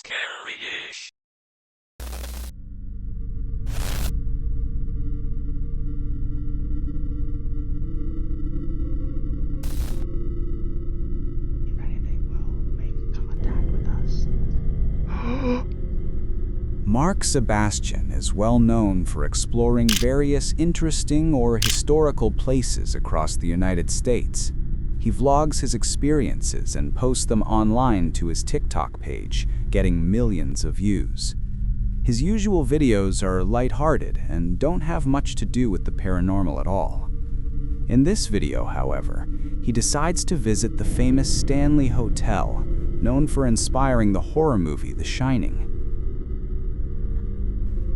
Scary-ish. If anything will make contact with us. Mark Sebastian is well known for exploring various interesting or historical places across the United States. He vlogs his experiences and posts them online to his TikTok page, getting millions of views. His usual videos are lighthearted and don't have much to do with the paranormal at all. In this video, however, he decides to visit the famous Stanley Hotel, known for inspiring the horror movie The Shining.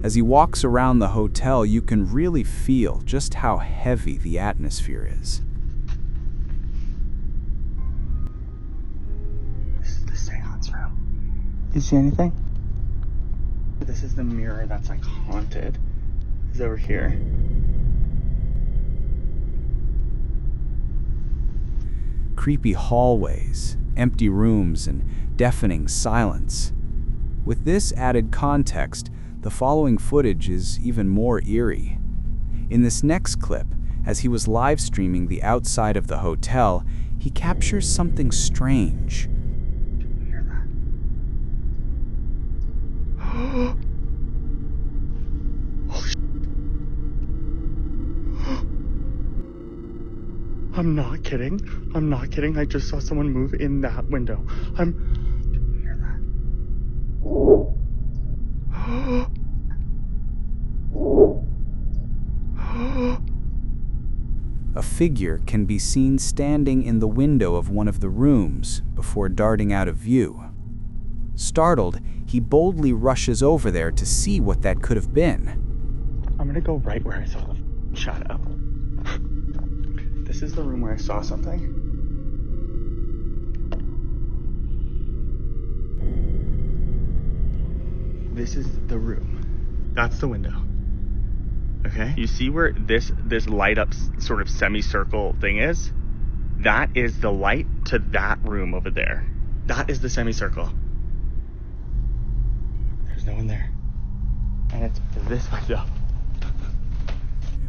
As he walks around the hotel, you can really feel just how heavy the atmosphere is. This is the seance room. You see anything? This is the mirror that's like haunted. It's over here. Creepy hallways, empty rooms, and deafening silence. With this added context, the following footage is even more eerie. In this next clip, as he was live streaming the outside of the hotel, he captures something strange. You hear that? Oh, I'm not kidding. I'm not kidding. I just saw someone move in that window. Do you hear that? A figure can be seen standing in the window of one of the rooms before darting out of view. Startled, he boldly rushes over there to see what that could have been. I'm gonna go right where I saw the shadow. This is the room where I saw something. This is the room. That's the window. Okay? You see where this light up sort of semicircle thing is? That is the light to that room over there. That is the semicircle. There's no one there. And it's this window.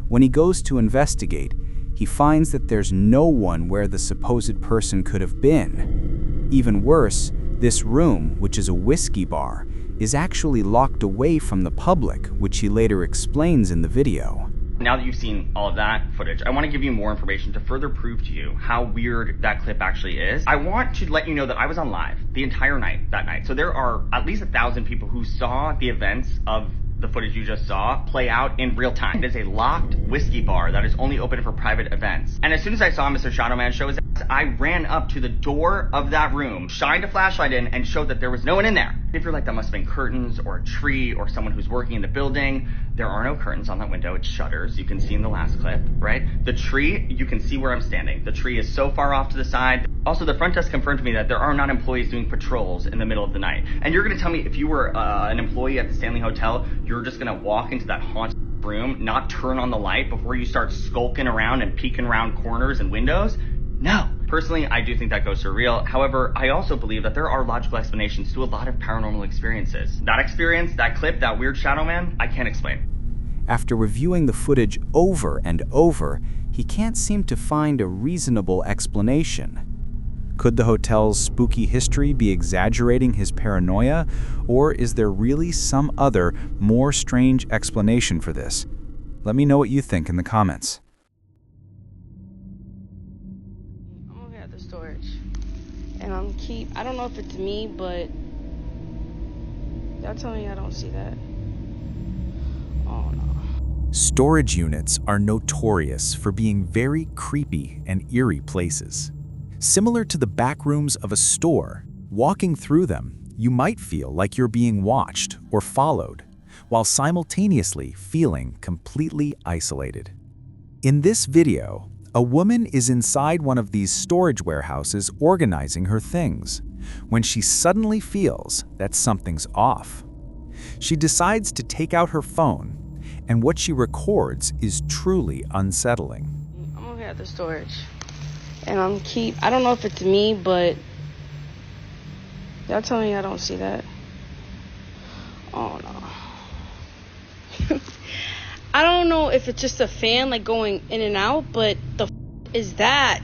When he goes to investigate, he finds that there's no one where the supposed person could have been. Even worse, this room, which is a whiskey bar, is actually locked away from the public, which he later explains in the video. Now that you've seen all of that footage, I want to give you more information to further prove to you how weird that clip actually is. I want to let you know that I was on live the entire night that night. So there are at least 1,000 people who saw the events of the footage you just saw play out in real time. It is a locked whiskey bar that is only open for private events. And as soon as I saw Mr. Shadowman show his ass, I ran up to the door of that room, shined a flashlight in, and showed that there was no one in there. If you're like, that must have been curtains or a tree or someone who's working in the building, there are no curtains on that window. It's shutters. You can see in the last clip, right? The tree, you can see where I'm standing. The tree is so far off to the side. Also, the front desk confirmed to me that there are not employees doing patrols in the middle of the night. And you're gonna tell me if you were an employee at the Stanley Hotel, you're just gonna walk into that haunted room, not turn on the light before you start skulking around and peeking around corners and windows? No. Personally, I do think that ghosts are real. However, I also believe that there are logical explanations to a lot of paranormal experiences. That experience, that clip, that weird shadow man, I can't explain. After reviewing the footage over and over, he can't seem to find a reasonable explanation. Could the hotel's spooky history be exaggerating his paranoia, or is there really some other, more strange explanation for this? Let me know what you think in the comments. I'm over at the storage, and I don't know if it's me, but y'all tell me I don't see that. Oh no. Storage units are notorious for being very creepy and eerie places. Similar to the back rooms of a store, walking through them, you might feel like you're being watched or followed, while simultaneously feeling completely isolated. In this video, a woman is inside one of these storage warehouses organizing her things, when she suddenly feels that something's off. She decides to take out her phone, and what she records is truly unsettling. I'm over at the storage, and I don't know if it's me, but y'all tell me I don't see that. Oh no. I don't know if it's just a fan like going in and out, but the is that?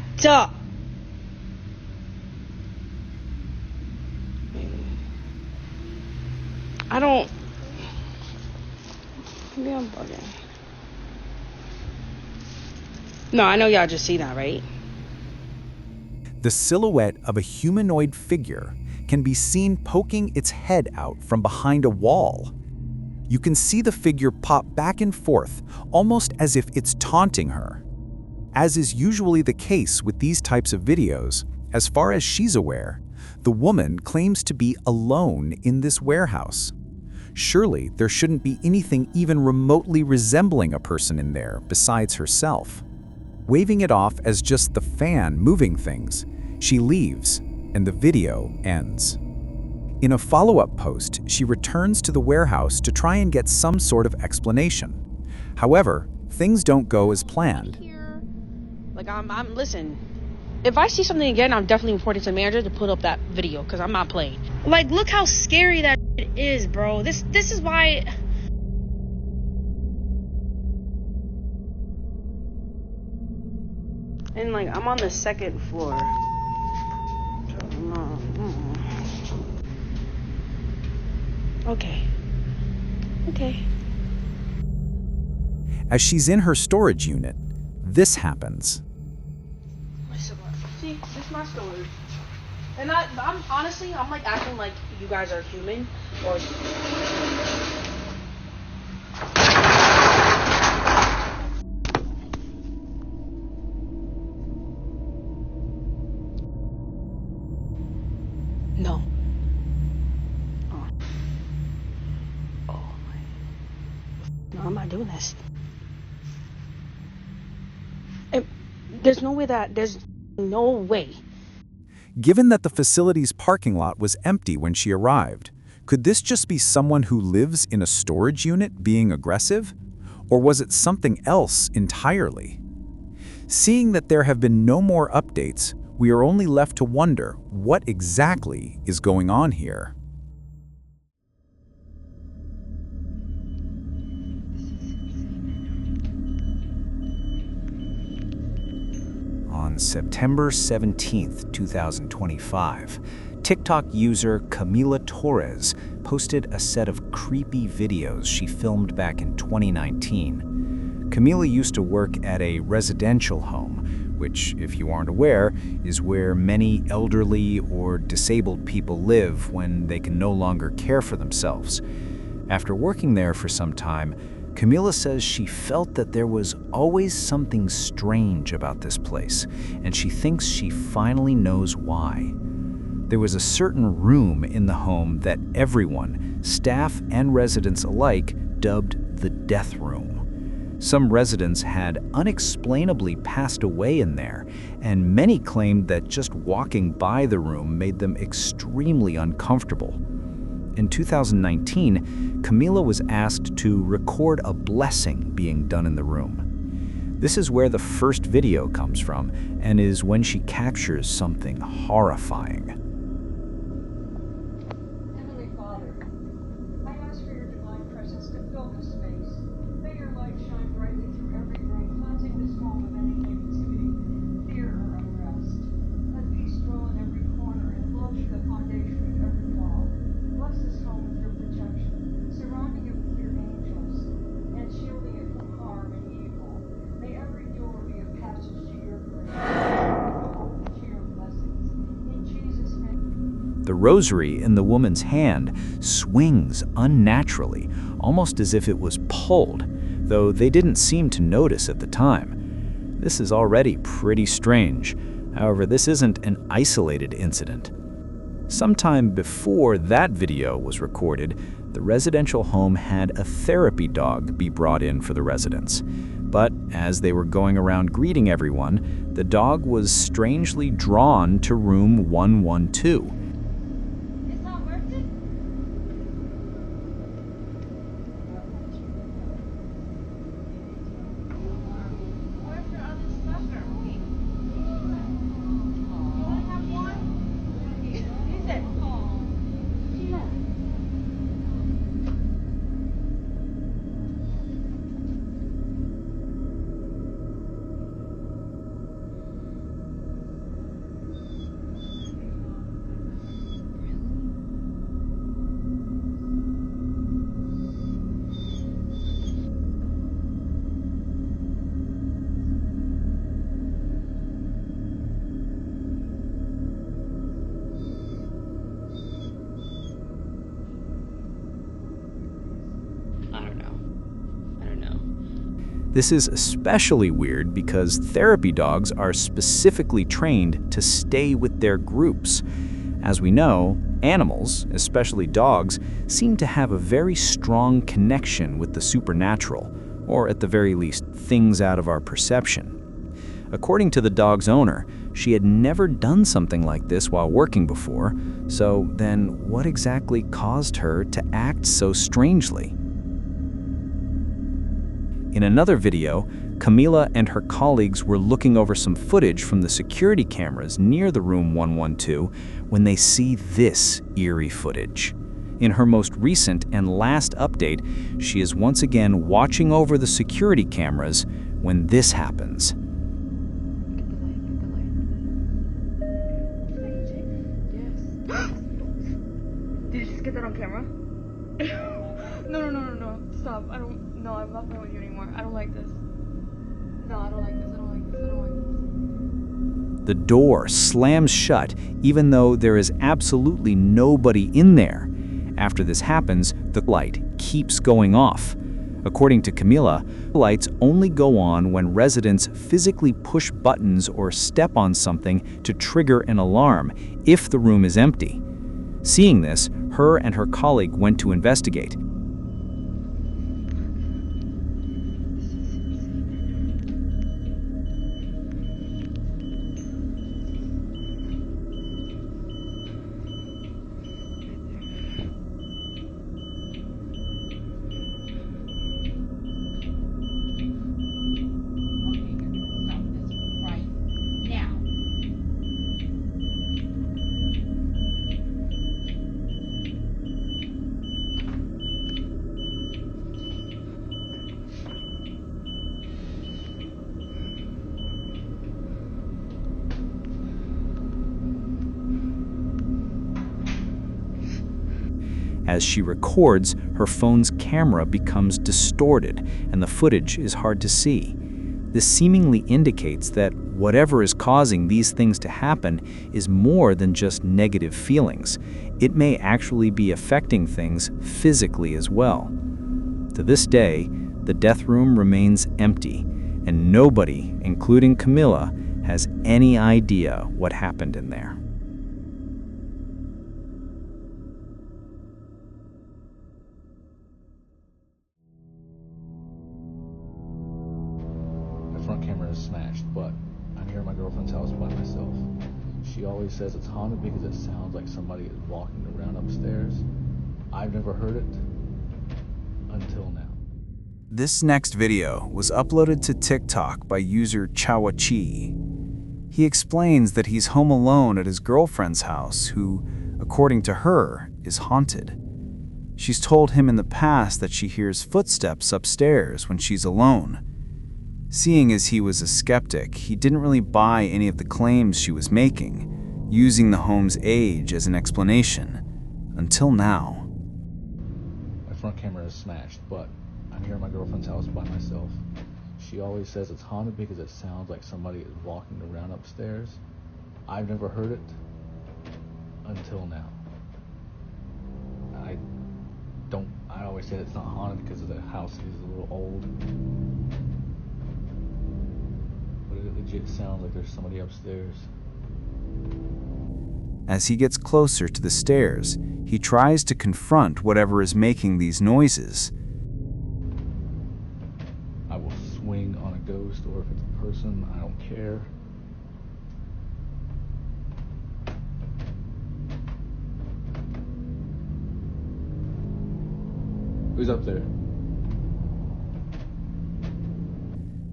I don't. Maybe I'm bugging. No, I know y'all just see that, right? The silhouette of a humanoid figure can be seen poking its head out from behind a wall. You can see the figure pop back and forth, almost as if it's taunting her. As is usually the case with these types of videos, as far as she's aware, the woman claims to be alone in this warehouse. Surely there shouldn't be anything even remotely resembling a person in there besides herself. Waving it off as just the fan moving things, she leaves, and the video ends. In a follow-up post, she returns to the warehouse to try and get some sort of explanation. However, things don't go as planned. Like, listen, if I see something again, I'm definitely reporting to the manager to put up that video, because I'm not playing. Like, look how scary that is, bro. This is why... And, like, I'm on the second floor. Okay. As she's in her storage unit, this happens. See, this is my storage. And I'm honestly, I'm like acting like you guys are human or... No. Oh my... No, I'm not doing this. There's no way that... There's no way. Given that the facility's parking lot was empty when she arrived, could this just be someone who lives in a storage unit being aggressive? Or was it something else entirely? Seeing that there have been no more updates, we are only left to wonder what exactly is going on here. On September 17, 2025, TikTok user Camila Torres posted a set of creepy videos she filmed back in 2019. Camila used to work at a residential home, which, if you aren't aware, is where many elderly or disabled people live when they can no longer care for themselves. After working there for some time, Camila says she felt that there was always something strange about this place, and she thinks she finally knows why. There was a certain room in the home that everyone, staff and residents alike, dubbed the death room. Some residents had unexplainably passed away in there, and many claimed that just walking by the room made them extremely uncomfortable. In 2019, Camila was asked to record a blessing being done in the room. This is where the first video comes from, and is when she captures something horrifying. Heavenly Father, I ask for your divine presence to fill this space. May your light shine brightly through every room, cleansing this home of any negativity, fear, or unrest. Let peace dwell in every corner and love be the foundation of every wall. Bless this home with your protection, surrounding it with your angels, and shielding it from harm and evil. May every door be a passage to your grace, to your blessings. In Jesus' name. The rosary in the woman's hand swings unnaturally, almost as if it was pulled, though they didn't seem to notice at the time. This is already pretty strange. However, this isn't an isolated incident. Sometime before that video was recorded, the residential home had a therapy dog be brought in for the residents. But as they were going around greeting everyone, the dog was strangely drawn to room 112. It's not worth it? Where's your other Stalker? Wait. You want to have one? Use it. This is especially weird because therapy dogs are specifically trained to stay with their groups. As we know, animals, especially dogs, seem to have a very strong connection with the supernatural, or at the very least, things out of our perception. According to the dog's owner, she had never done something like this while working before, so then what exactly caused her to act so strangely? In another video, Camila and her colleagues were looking over some footage from the security cameras near the room 112 when they see this eerie footage. In her most recent and last update, she is once again watching over the security cameras when this happens. Did you just get that on camera? No. Stop. I'm not playing with you anymore. I don't like this. No, I don't like this. The door slams shut even though there is absolutely nobody in there. After this happens, the light keeps going off. According to Camila, lights only go on when residents physically push buttons or step on something to trigger an alarm if the room is empty. Seeing this, her and her colleague went to investigate. As she records, her phone's camera becomes distorted and the footage is hard to see. This seemingly indicates that whatever is causing these things to happen is more than just negative feelings. It may actually be affecting things physically as well. To this day, the death room remains empty, and nobody, including Camila, has any idea what happened in there. Front camera is smashed, but I'm here at my girlfriend's house by myself. She always says it's haunted because it sounds like somebody is walking around upstairs. I've never heard it until now. This next video was uploaded to TikTok by user Chawachi. He explains that he's home alone at his girlfriend's house, who, according to her, is haunted. She's told him in the past that she hears footsteps upstairs when she's alone. Seeing as he was a skeptic, he didn't really buy any of the claims she was making, using the home's age as an explanation, until now. My front camera is smashed, but I'm here at my girlfriend's house by myself. She always says it's haunted because it sounds like somebody is walking around upstairs. I've never heard it until now. I always say it's not haunted because the house is a little old. But it legit sounds like there's somebody upstairs. As he gets closer to the stairs, he tries to confront whatever is making these noises. I will swing on a ghost, or if it's a person, I don't care. Who's up there?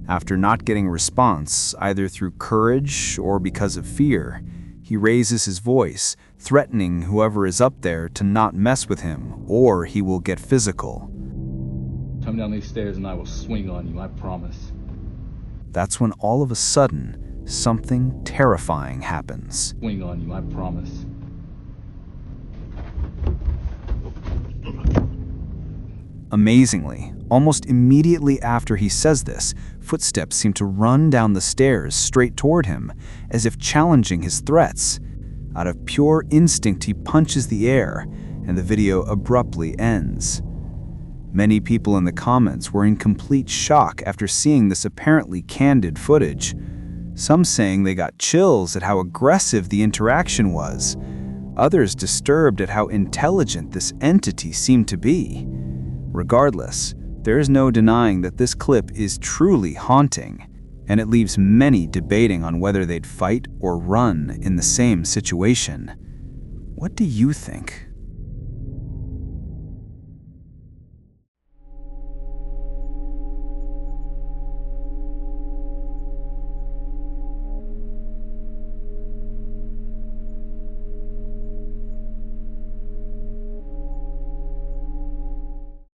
After not getting a response, either through courage or because of fear, he raises his voice, threatening whoever is up there to not mess with him, or he will get physical. Come down these stairs and I will swing on you, I promise. That's when all of a sudden, something terrifying happens. Swing on you, I promise. Amazingly, almost immediately after he says this, footsteps seem to run down the stairs straight toward him, as if challenging his threats. Out of pure instinct, he punches the air, and the video abruptly ends. Many people in the comments were in complete shock after seeing this apparently candid footage. Some saying they got chills at how aggressive the interaction was. Others disturbed at how intelligent this entity seemed to be. Regardless, there is no denying that this clip is truly haunting, and it leaves many debating on whether they'd fight or run in the same situation. What do you think?